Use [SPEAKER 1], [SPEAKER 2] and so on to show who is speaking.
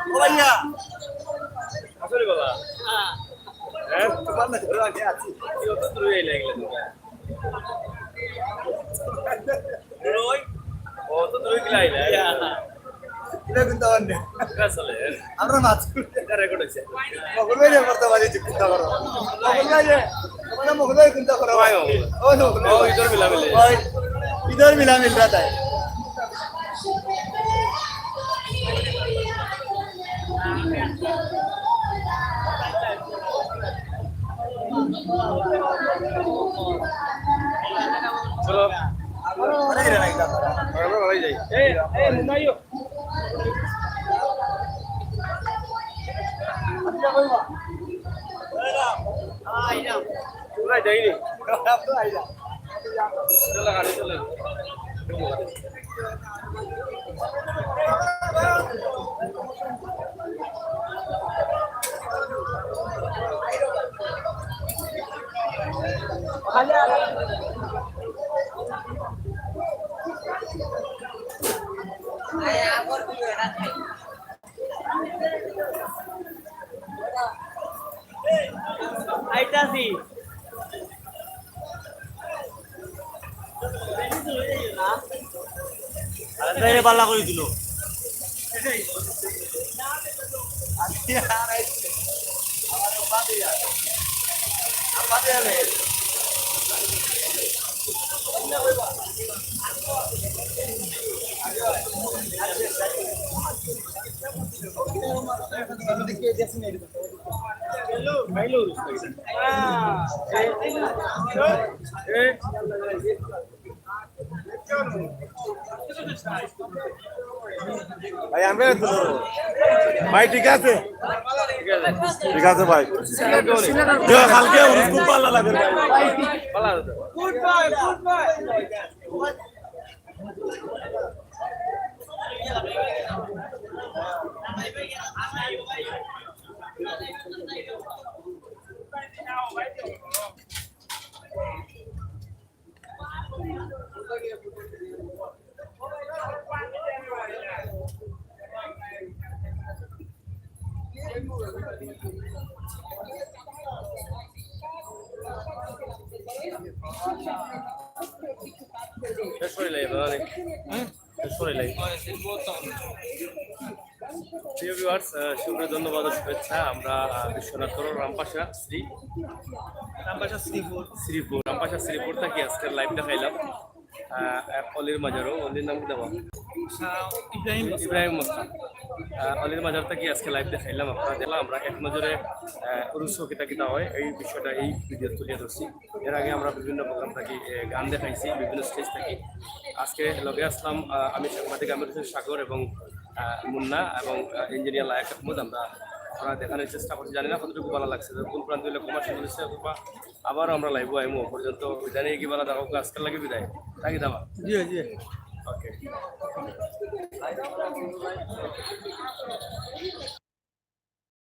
[SPEAKER 1] ও ভাইয়া
[SPEAKER 2] আসলে বাবা হ্যাঁ
[SPEAKER 1] তোমার না ধরে আগে আছি
[SPEAKER 2] কি হতো তুই এই লাগলে তুই ও তো তুই গলাই না
[SPEAKER 1] এটা কিন্তু অন্য
[SPEAKER 2] আসলে
[SPEAKER 1] আমরা মাছ
[SPEAKER 2] এটা রেকর্ড হইছে
[SPEAKER 1] মগল ভাই করতে পারি চিন্তা করো মগল ভাই তোমার মগল ভাই চিন্তা করো
[SPEAKER 2] ভাই
[SPEAKER 1] ও মগল
[SPEAKER 2] ও ইধর মিলা মিলে
[SPEAKER 1] ওই इधर मिला मिल रहा था
[SPEAKER 2] চলো
[SPEAKER 1] अरे रे नहीं था
[SPEAKER 2] আমরা ভালোই যাই এই মুন্নাইও তোরা যাইনি
[SPEAKER 1] अब तो आइला
[SPEAKER 2] চলো গাড়ি চলে
[SPEAKER 3] আইতাছি আরে পাল্লা করে দিল
[SPEAKER 1] यार ऐसे हमारा बात यार अब बात है ভাই আমরা ভাই ঠিক আছে ঠিক আছে ভাই কালকে খুব ভালো লাগে ভাই
[SPEAKER 2] পালা
[SPEAKER 3] গুড বাই
[SPEAKER 2] শেষ করে লাই বাবা শেষ করে লাই প্রিয় ভিউয়ার্স শুভ্র ধন্যবাদ ও শুভেচ্ছা আমরা বিশ্বনাথ রামপাশা শ্রীপুর রামপাশা শ্রীপুর থেকে আজকের লাইভ দেখাইলাম অলির মাজারও অলির নাম কি দেওয়া ইব্রাহিম মোস্তান অলির মাজার থেকে আজকে লাইভ দেখাইলাম আপনারা দেখলাম আমরা এক নজরে উরুস কিতা কিতা হয় এই বিষয়টা এই ভিডিও তুলে ধরছি এর আগে আমরা বিভিন্ন প্রোগ্রাম থাকি গান দেখাইছি বিভিন্ন স্টেজ থাকি আজকে লগে আসলাম আমি সাংবাদিক আমির হোসেন সাগর এবং মুন্না এবং ইঞ্জিনিয়ার লায়ক আহমদ আমরা দেখানোর চেষ্টা করছি জানি না কতটুকু ভালো লাগছে কোন প্রান্ত হলে কমার্শিয়াল হচ্ছে অথবা আবারও আমরা লাইভ আইমো পর্যন্ত জানিয়ে কি ভালো দেখো আজকাল লাগে বিদায় থাকি দাবা
[SPEAKER 1] জি জি
[SPEAKER 2] ওকে